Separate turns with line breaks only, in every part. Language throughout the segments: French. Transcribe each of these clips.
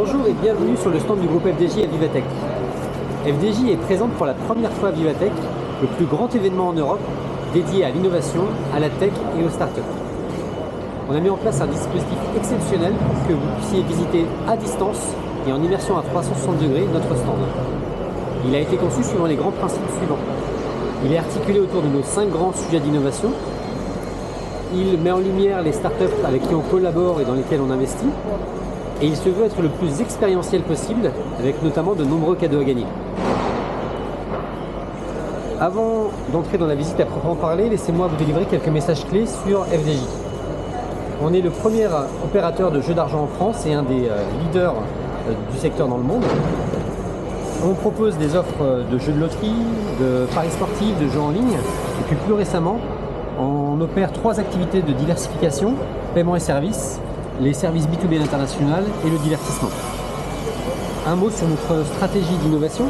Bonjour et bienvenue sur le stand du groupe FDJ à Vivatech. FDJ est présente pour la première fois à Vivatech, le plus grand événement en Europe dédié à l'innovation, à la tech et aux startups. On a mis en place un dispositif exceptionnel pour que vous puissiez visiter à distance et en immersion à 360 degrés notre stand. Il a été conçu suivant les grands principes suivants. Il est articulé autour de nos 5 grands sujets d'innovation. Il met en lumière les startups avec qui on collabore et dans lesquelles on investit. Et il se veut être le plus expérientiel possible, avec notamment de nombreux cadeaux à gagner. Avant d'entrer dans la visite à proprement parler, laissez-moi vous délivrer quelques messages clés sur FDJ. On est le premier opérateur de jeux d'argent en France et un des leaders du secteur dans le monde. On propose des offres de jeux de loterie, de paris sportifs, de jeux en ligne. Et puis plus récemment, on opère 3 activités de diversification, paiement et services, les services B2B à l'international et le divertissement. Un mot sur notre stratégie d'innovation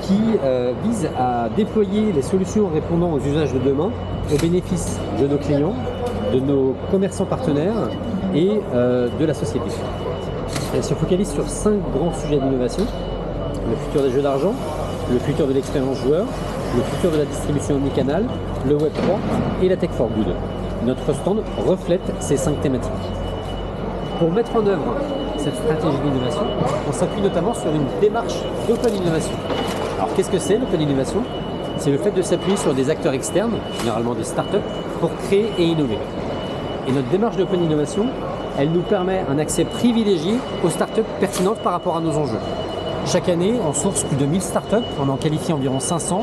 qui vise à déployer les solutions répondant aux usages de demain au bénéfice de nos clients, de nos commerçants partenaires et de la société. Elle se focalise sur 5 grands sujets d'innovation: le futur des jeux d'argent, le futur de l'expérience joueur, le futur de la distribution omnicanal, le Web 3 et la Tech for Good. Notre stand reflète ces 5 thématiques. Pour mettre en œuvre cette stratégie d'innovation, on s'appuie notamment sur une démarche d'open innovation. Alors qu'est-ce que c'est l'open innovation? C'est le fait de s'appuyer sur des acteurs externes, généralement des startups, pour créer et innover. Et notre démarche d'open innovation, elle nous permet un accès privilégié aux startups pertinentes par rapport à nos enjeux. Chaque année, on source plus de 1000 startups, on en qualifie environ 500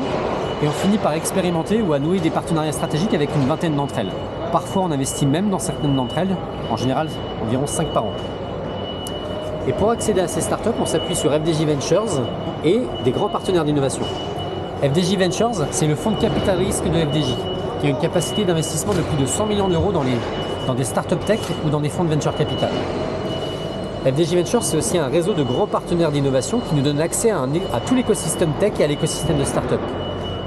et on finit par expérimenter ou à nouer des partenariats stratégiques avec une vingtaine d'entre elles. Parfois, on investit même dans certaines d'entre elles, en général environ 5 par an. Et pour accéder à ces startups, on s'appuie sur FDJ Ventures et des grands partenaires d'innovation. FDJ Ventures, c'est le fonds de capital risque de FDJ, qui a une capacité d'investissement de plus de 100 millions d'euros dans des startups tech ou dans des fonds de venture capital. FDJ Ventures, c'est aussi un réseau de grands partenaires d'innovation qui nous donne accès à tout l'écosystème tech et à l'écosystème de startups.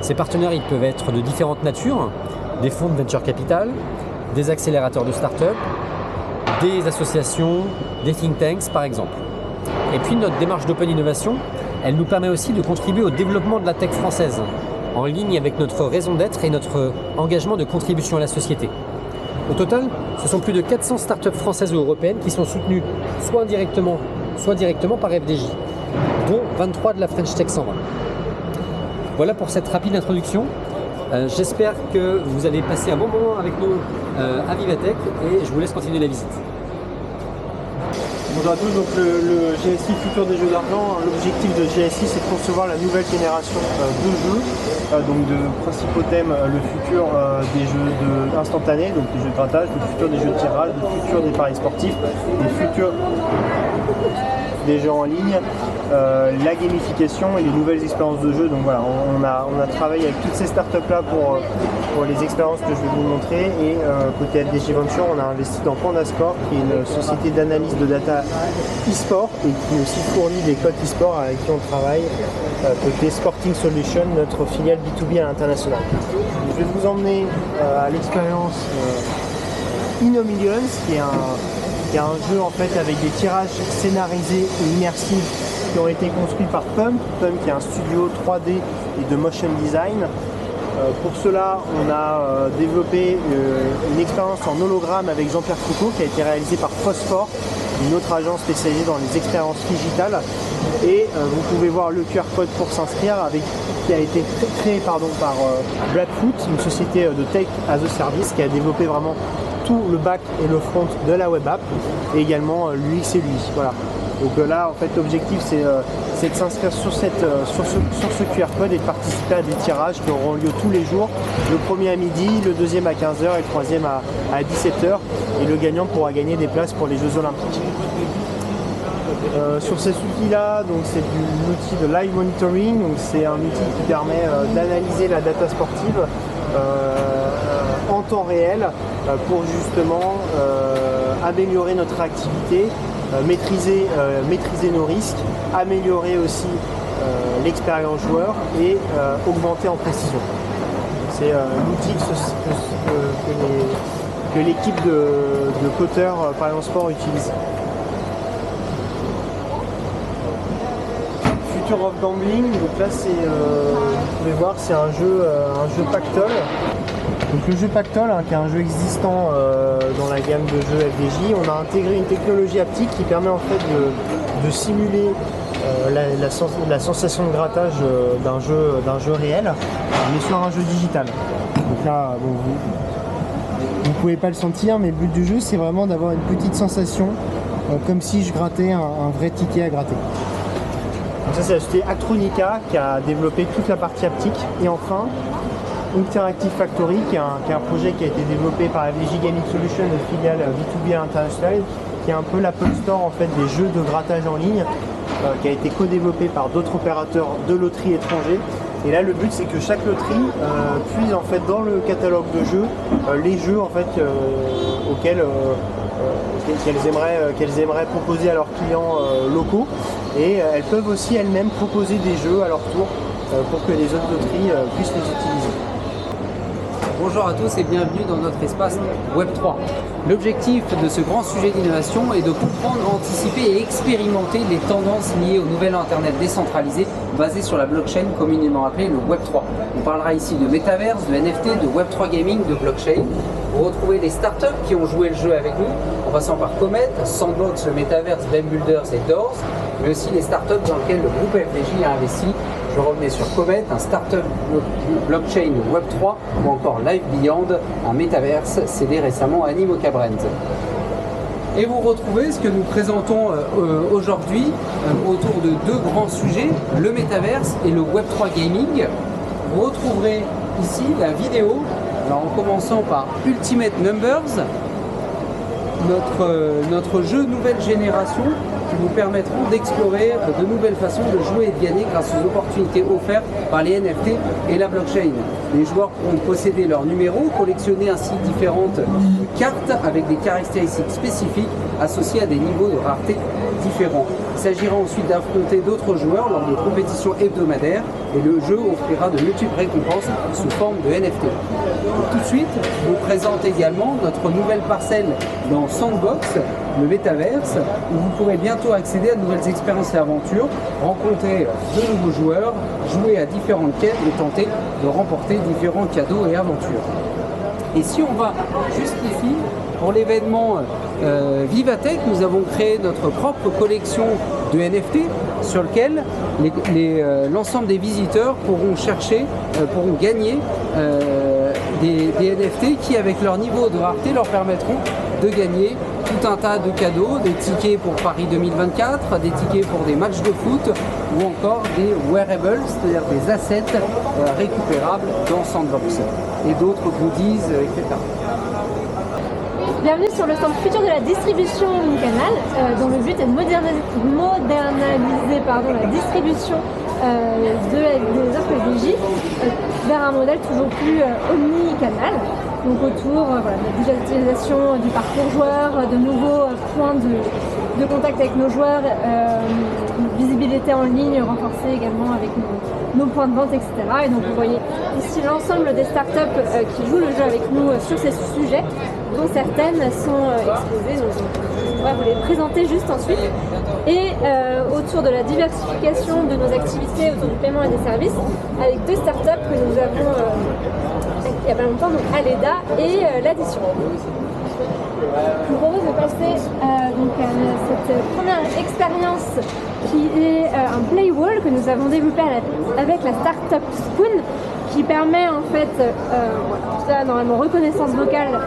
Ces partenaires, ils peuvent être de différentes natures, des fonds de venture capital, des accélérateurs de startups, des associations, des think tanks par exemple. Et puis notre démarche d'open innovation, elle nous permet aussi de contribuer au développement de la tech française, en ligne avec notre raison d'être et notre engagement de contribution à la société. Au total, ce sont plus de 400 startups françaises ou européennes qui sont soutenues soit indirectement, soit directement par FDJ, dont 23 de la French Tech 120. Voilà pour cette rapide introduction. J'espère que vous allez passer un bon moment avec nous à Vivatech et je vous laisse continuer la visite.
Bonjour à tous, donc le GSI Futur des jeux d'argent, l'objectif de GSI c'est de concevoir la nouvelle génération de jeux, donc de principaux thèmes, le futur des jeux instantanés, donc les jeux de grattage, le futur des jeux de tirage, le futur des paris sportifs, le futur des jeux en ligne, la gamification et les nouvelles expériences de jeu. Donc voilà, on a travaillé avec toutes ces startups là pour les expériences que je vais vous montrer. Et côté FDJ Venture, on a investi dans Pandascore, qui est une société d'analyse de data e-sport et qui aussi fournit des codes e-sport avec qui on travaille. Côté Sporting Solution, notre filiale B2B à l'international. Je vais vous emmener à l'expérience InnoMillions, qui est un jeu en fait avec des tirages scénarisés et immersifs qui ont été construits par Pump qui est un studio 3D et de motion design. Pour cela, on a développé une expérience en hologramme avec Jean-Pierre Foucault qui a été réalisée par Phosphore, une autre agence spécialisée dans les expériences digitales. Et vous pouvez voir le QR code pour s'inscrire qui a été créé par Blackfoot, une société de tech as a service qui a développé vraiment tout le back et le front de la web app et également l'UX et l'UI. Voilà. Donc là, en fait, l'objectif c'est de s'inscrire sur ce QR code et de participer à des tirages qui auront lieu tous les jours. Le premier à midi, le deuxième à 15h et le troisième à 17h. Et le gagnant pourra gagner des places pour les Jeux Olympiques. Sur cet outil-là, c'est un outil de live monitoring. C'est un outil qui permet d'analyser la data sportive en temps réel pour justement améliorer notre activité, maîtriser nos risques, améliorer aussi l'expérience joueur et augmenter en précision. C'est un outil que l'équipe de codeurs Parions Sport utilise. Future of Gambling. Donc là, vous pouvez voir, c'est un jeu Pactole. Donc le jeu Pactole, qui est un jeu existant dans la gamme de jeux FDJ, on a intégré une technologie haptique qui permet en fait de simuler la sensation de grattage d'un jeu réel, mais sur un jeu digital. Donc là, bon, vous ne pouvez pas le sentir, mais le but du jeu, c'est vraiment d'avoir une petite sensation, comme si je grattais un vrai ticket à gratter. Donc ça, c'est la société Actronica qui a développé toute la partie haptique. Et enfin, Interactive Factory, qui est un projet qui a été développé par FDJ Gaming Solutions, une filiale B2B internationale, qui est un peu l'Apple Store en fait, des jeux de grattage en ligne, qui a été co-développé par d'autres opérateurs de loterie étrangers. Et là, le but, c'est que chaque loterie puise en fait dans le catalogue de jeux les jeux en fait auxquels qu'elles aimeraient proposer à leurs clients locaux. Et elles peuvent aussi elles-mêmes proposer des jeux à leur tour pour que les autres loteries puissent les utiliser.
Bonjour à tous et bienvenue dans notre espace Web3. L'objectif de ce grand sujet d'innovation est de comprendre, anticiper et expérimenter les tendances liées au nouvel Internet décentralisé basé sur la blockchain communément appelée le Web3. On parlera ici de métaverse, de NFT, de Web3 gaming, de blockchain. Vous retrouvez les startups qui ont joué le jeu avec nous, en passant par Comet, Sandbox, le Metaverse, Ben Builders et Doors, mais aussi les startups dans lesquelles le groupe FDJ a investi. Je revenais sur Comet, un startup blockchain Web3 ou encore Live Beyond, un métaverse cédé récemment à Animoca Brands. Et vous retrouvez ce que nous présentons aujourd'hui autour de deux grands sujets, le métaverse et le Web3 gaming. Vous retrouverez ici la vidéo, alors en commençant par Ultimate Numbers, notre jeu nouvelle génération qui vous permettront d'explorer de nouvelles façons de jouer et de gagner grâce aux opportunités offertes par les NFT et la blockchain. Les joueurs pourront posséder leurs numéros, collectionner ainsi différentes cartes avec des caractéristiques spécifiques associées à des niveaux de rareté différents. Il s'agira ensuite d'affronter d'autres joueurs lors de compétitions hebdomadaires et le jeu offrira de multiples récompenses sous forme de NFT. Tout de suite, je vous présente également notre nouvelle parcelle dans Sandbox, le Metaverse, où vous pourrez bientôt accéder à de nouvelles expériences et aventures, rencontrer de nouveaux joueurs, jouer à différentes quêtes et tenter de remporter différents cadeaux et aventures. Et si on va juste ici, pour l'événement Vivatech, nous avons créé notre propre collection de NFT sur lequel l'ensemble des visiteurs pourront gagner des NFT qui, avec leur niveau de rareté, leur permettront de gagner tout un tas de cadeaux, des tickets pour Paris 2024, des tickets pour des matchs de foot ou encore des wearables, c'est-à-dire des assets récupérables dans Sandbox et d'autres goodies, etc.
Bienvenue sur le stand futur de la distribution Canal, dont le but est de moderniser la distribution des offres FDJ vers un modèle toujours plus omnicanal. Donc autour de la digitalisation du parcours joueur, de nouveaux points de contact avec nos joueurs, visibilité en ligne renforcée également avec nos points de vente, etc. Et donc vous voyez ici l'ensemble des startups qui jouent le jeu avec nous sur ces sujets, dont certaines sont exposées. Donc on va vous les présenter juste ensuite. Et autour de la diversification de nos activités autour du paiement et des services, avec deux startups que nous avons il n'y a pas longtemps, donc Aleda et l'Addition. Je vous propose de passer à cette première expérience qui est un Playwall que nous avons développé avec la startup Spoon, qui permet en fait, ça normalement reconnaissance vocale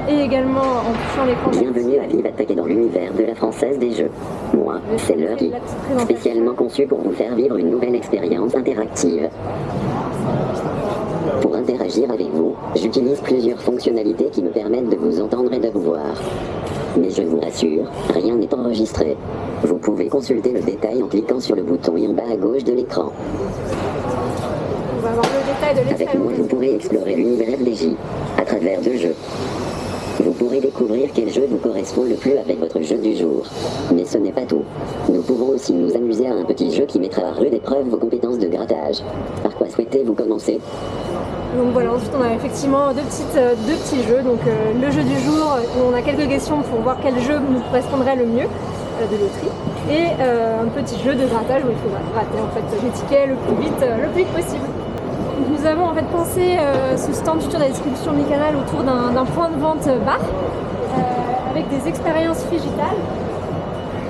et également en touchant l'écran.
Bienvenue à Vivatech et dans l'univers de la Française des Jeux. Moi, c'est Lucky, spécialement conçu pour vous faire vivre une nouvelle expérience interactive. Pour interagir avec vous, j'utilise plusieurs fonctionnalités qui me permettent de vous entendre et de vous voir. Mais je vous rassure, rien n'est enregistré. Vous pouvez consulter le détail en cliquant sur le bouton en bas à gauche de l'écran.
On va avoir le détail de
Avec moi, vous pourrez explorer l'univers FDJ à travers 2 jeux. Vous pourrez découvrir quel jeu vous correspond le plus avec votre jeu du jour. Mais ce n'est pas tout. Nous pouvons aussi nous amuser à un petit jeu qui mettra à rude épreuve vos compétences de grattage. Par quoi souhaitez-vous commencer ?
Donc voilà, ensuite on a effectivement deux petits jeux. Donc le jeu du jour, où on a quelques questions pour voir quel jeu nous correspondrait le mieux de loterie. et un petit jeu de grattage où il faut gratter en fait, les tickets le plus vite possible. Donc, nous avons en fait pensé ce stand futur de la distribution omnicanal autour d'un point de vente bar avec des expériences digitales.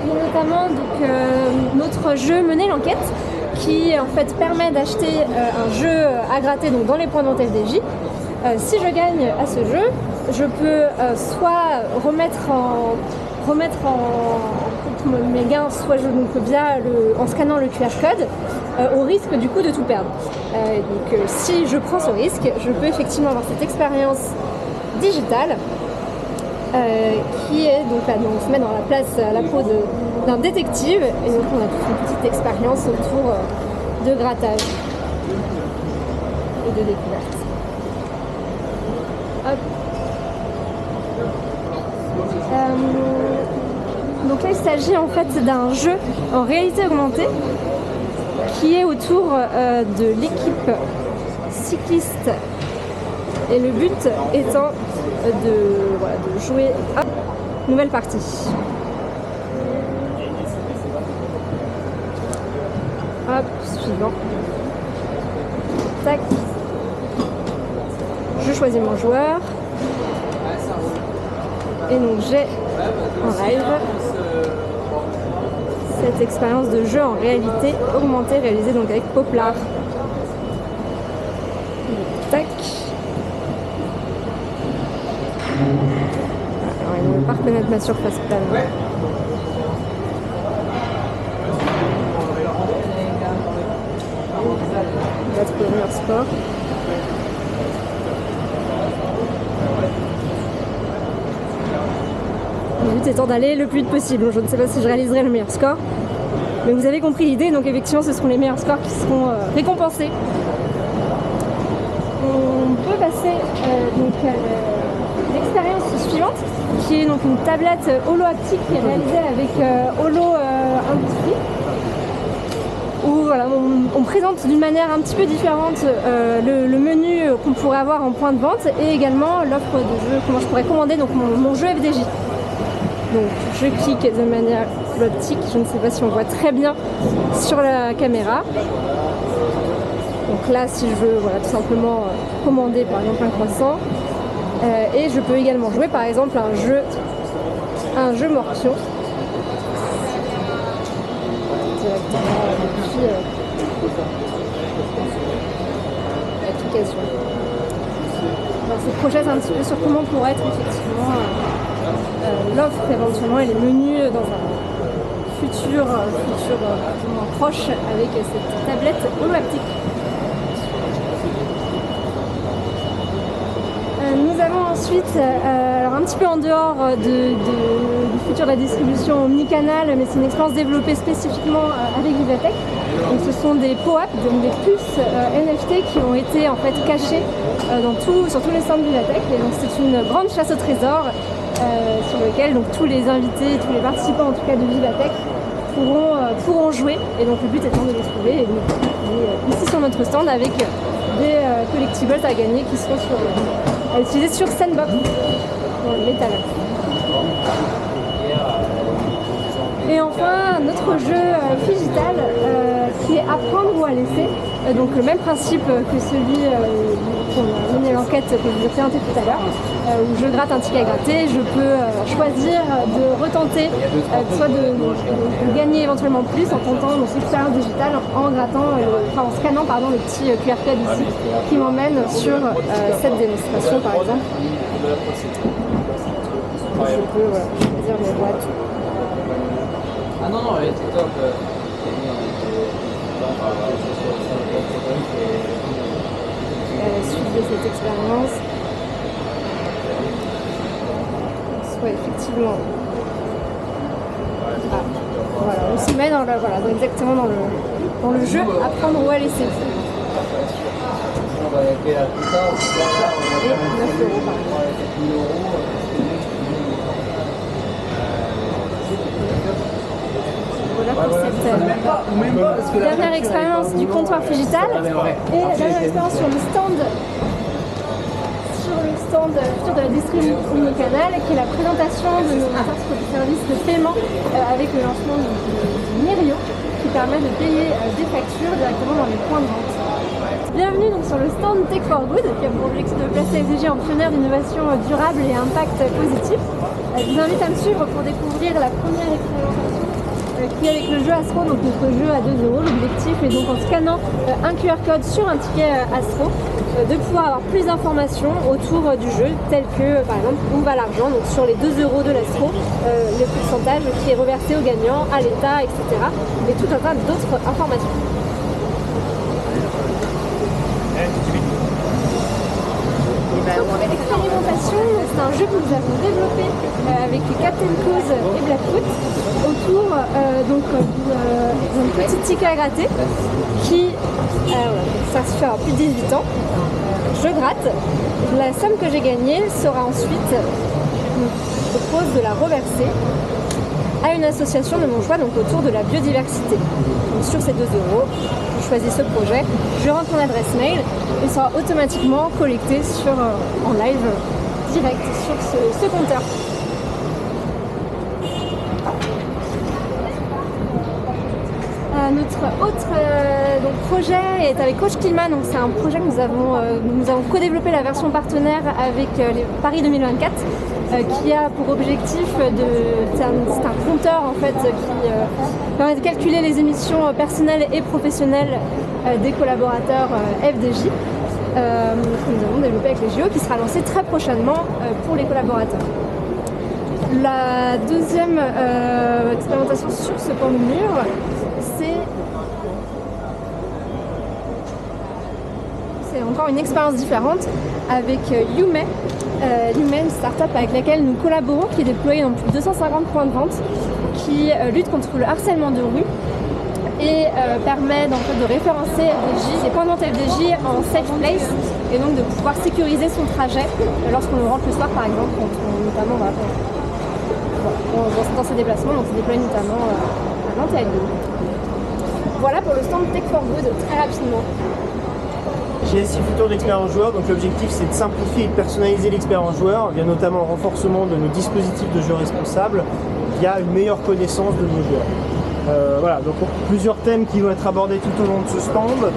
Et notamment donc, notre jeu Mener l'enquête qui en fait permet d'acheter un jeu à gratter donc, dans les points de vente FDJ. Si je gagne à ce jeu, je peux soit remettre en mes gains, soit en scannant le QR code, au risque du coup de tout perdre. Donc si je prends ce risque, je peux effectivement avoir cette expérience digitale qui est donc là, on se met dans la peau d'un détective et donc on a toute une petite expérience autour de grattage et de découverte. Hop. Donc là il s'agit en fait d'un jeu en réalité augmentée qui est autour de l'équipe cycliste et le but étant de jouer à nouvelle partie. Hop, suivant. Tac. Je choisis mon joueur. Et donc j'ai en live cette expérience de jeu en réalité augmentée réalisée donc avec Poplar. Tac. Alors, il ne veut pas reconnaître ma surface plane. On va trouver leur score. Le but étant d'aller le plus vite possible. Je ne sais pas si je réaliserai le meilleur score, mais vous avez compris l'idée, donc effectivement ce seront les meilleurs scores qui seront récompensés. On peut passer donc à l'expérience suivante, qui est donc une tablette holo-haptique qui est réalisée avec Holo Industrie, où voilà, on présente d'une manière un petit peu différente le menu qu'on pourrait avoir en point de vente et également l'offre de jeu, comment je pourrais commander donc mon jeu FDJ. Donc je clique de manière optique, je ne sais pas si on voit très bien sur la caméra. Donc là si je veux tout simplement commander par exemple un croissant et je peux également jouer par exemple un jeu Morpion directement depuis l'application. Alors c'est projette un petit peu sur comment pourrait être effectivement l'offre éventuellement et les menus dans un futur proche avec cette tablette holo-haptique. Nous avons ensuite, alors un petit peu en dehors du futur de la distribution omnicanal, mais c'est une expérience développée spécifiquement avec Vivatech. Donc ce sont des POAP, donc des puces NFT qui ont été en fait cachées sur tous les stands de Vivatech. Et donc c'est une grande chasse au trésor sur lequel donc tous les invités, tous les participants en tout cas de Vivatech pourront jouer. Et donc le but étant de les trouver. Et donc, ici sur notre stand avec des collectibles à gagner qui seront à utiliser sur Sandbox dans le métal. Et enfin, notre jeu digital qui est Apprendre ou à laisser. Donc le même principe que celui qu'on a mené l'enquête que je vous ai présenté tout à l'heure, où je gratte un ticket à gratter, je peux choisir de retenter, soit de gagner éventuellement plus en tentant notre expérience digitale en scannant le petit QR code ici qui m'emmène sur cette démonstration par exemple. Je peux choisir mes boîtes.
Ah non, elle était top.
À la suite de cette expérience, soit effectivement. Voilà, on se met exactement dans le jeu Apprendre ou à laisser. Et 9 € par mois. Voilà pour cette dernière expérience du comptoir digital et la dernière expérience sur le stand stand futur de la distribution omnicanal qui est la présentation de nos services de paiement avec le lancement du Mirio qui permet de payer des factures directement dans les points de vente. Bienvenue donc sur le stand Tech for Good qui a pour objectif de placer FDJ en pionnière d'innovation durable et impact positif. Je vous invite à me suivre pour découvrir la première expérimentation qui est avec le jeu Astro, donc notre jeu à 2 €. L'objectif est donc en scannant un QR code sur un ticket Astro de pouvoir avoir plus d'informations autour du jeu, telles que par exemple où va l'argent, donc sur les 2 € de l'Astro, le pourcentage qui est reversé aux gagnants, à l'État, etc. Et tout un tas d'autres informations. Expérimentation, c'est un jeu que nous avons développé avec Captain Cause et Blackfoot autour d'un petit ticket à gratter qui ça se fait à plus de 18 ans. Je gratte, la somme que j'ai gagnée sera ensuite, je propose de la reverser à une association de mon choix, donc autour de la biodiversité. Donc sur ces 2 €, je choisis ce projet, je rentre mon adresse mail et sera automatiquement collecté en live direct sur ce compteur. Notre autre projet est avec Coach Climat, donc c'est un projet que nous avons co-développé la version partenaire avec les Paris 2024 qui a pour objectif c'est un compteur en fait qui permet de calculer les émissions personnelles et professionnelles des collaborateurs FDJ que nous avons développé avec les JO qui sera lancé très prochainement pour les collaborateurs. La deuxième expérimentation sur ce pan de mur, c'est encore une expérience différente avec Yume. Yume, une start-up avec laquelle nous collaborons, qui est déployée dans plus de 250 points de vente, qui lutte contre le harcèlement de rue et permet en fait, de référencer les points de vente FDJ en safe place et donc de pouvoir sécuriser son trajet lorsqu'on rentre le soir par exemple, notamment dans ses déplacements, donc c'est déployé notamment à Nantes et à Lille. Voilà pour le stand Tech for Good, très rapidement.
GSI Futur d'expérience joueur, donc l'objectif c'est de simplifier et de personnaliser l'expérience joueur via notamment le renforcement de nos dispositifs de jeu responsables via une meilleure connaissance de nos joueurs. Voilà, donc plusieurs thèmes qui vont être abordés tout au long de ce stand,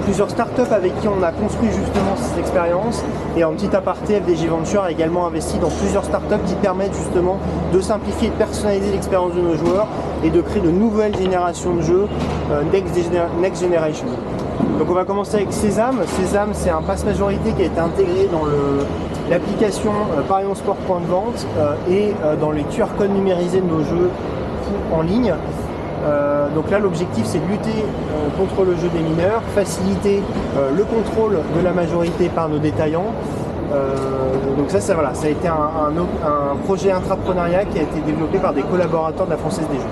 plusieurs startups avec qui on a construit justement cette expérience et en petit aparté, FDJ Venture a également investi dans plusieurs startups qui permettent justement de simplifier et de personnaliser l'expérience de nos joueurs et de créer de nouvelles générations de jeux, Next Generation. Donc on va commencer avec Sésame. Sésame, c'est un pass majorité qui a été intégré dans l'application Parions Sport Point de Vente et dans les QR codes numérisés de nos jeux en ligne. Donc là l'objectif c'est de lutter contre le jeu des mineurs, faciliter le contrôle de la majorité par nos détaillants. Donc ça a été un projet intrapreneuriat qui a été développé par des collaborateurs de la Française des Jeux.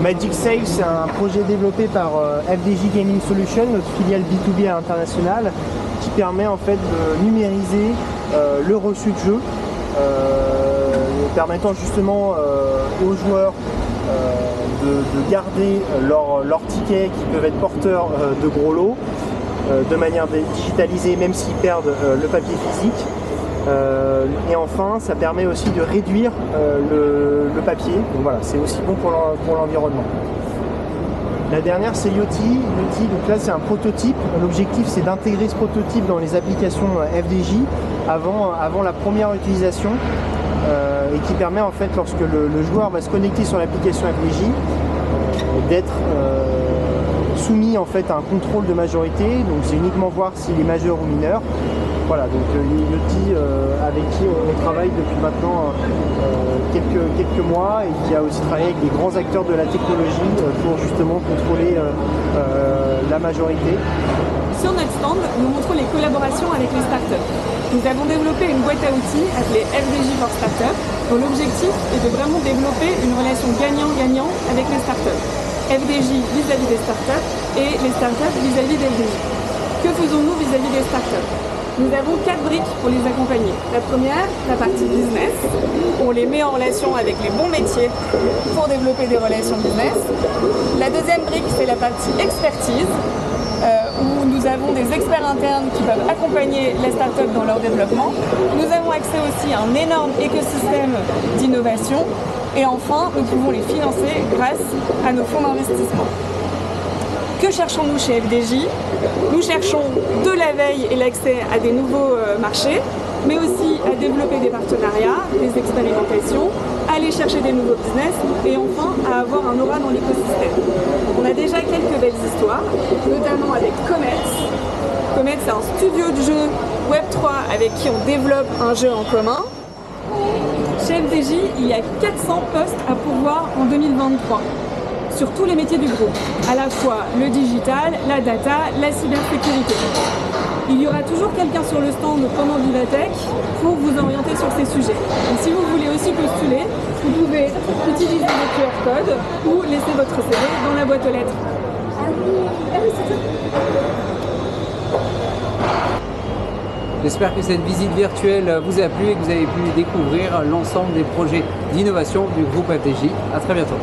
Magic Sale, c'est un projet développé par FDJ Gaming Solutions, notre filiale B2B à l'international, qui permet en fait de numériser le reçu de jeu, permettant justement aux joueurs de garder leurs tickets qui peuvent être porteurs de gros lots de manière digitalisée même s'ils perdent le papier physique. Et enfin, ça permet aussi de réduire le papier, donc voilà, c'est aussi bon pour l'environnement. La dernière, c'est Yoti. Donc là, c'est un prototype. L'objectif, c'est d'intégrer ce prototype dans les applications FDJ avant la première utilisation et qui permet en fait, lorsque le joueur va se connecter sur l'application FDJ, d'être soumis en fait à un contrôle de majorité. Donc c'est uniquement voir s'il est majeur ou mineur. Voilà, donc Yoti avec qui on travaille depuis maintenant quelques mois et qui a aussi travaillé avec des grands acteurs de la technologie pour justement contrôler la majorité.
Sur notre stand, nous montrons les collaborations avec les startups. Nous avons développé une boîte à outils appelée FDJ for Startup, dont l'objectif est de vraiment développer une relation gagnant-gagnant avec les startups. FDJ vis-à-vis des startups et les startups vis-à-vis des FDJ. Que faisons-nous vis-à-vis des startups ? Nous avons 4 briques pour les accompagner. La première, la partie business. On les met en relation avec les bons métiers pour développer des relations business. La deuxième brique, c'est la partie expertise. où nous avons des experts internes qui peuvent accompagner les startups dans leur développement. Nous avons accès aussi à un énorme écosystème d'innovation. Et enfin, nous pouvons les financer grâce à nos fonds d'investissement. Que cherchons-nous chez FDJ? Nous cherchons de la veille et l'accès à des nouveaux marchés, mais aussi à développer des partenariats, des expérimentations, à aller chercher des nouveaux business et enfin à avoir un aura dans l'écosystème. On a déjà quelques belles histoires, notamment avec Comet. Comet, c'est un studio de jeu Web3 avec qui on développe un jeu en commun. Chez FDJ, il y a 400 postes à pourvoir en 2023. Sur tous les métiers du groupe, à la fois le digital, la data, la cybersécurité. Il y aura toujours quelqu'un sur le stand pendant Vivatech pour vous orienter sur ces sujets. Et si vous voulez aussi postuler, vous pouvez utiliser le QR code ou laisser votre CV dans la boîte aux lettres.
J'espère que cette visite virtuelle vous a plu et que vous avez pu découvrir l'ensemble des projets d'innovation du groupe FDJ. À très bientôt.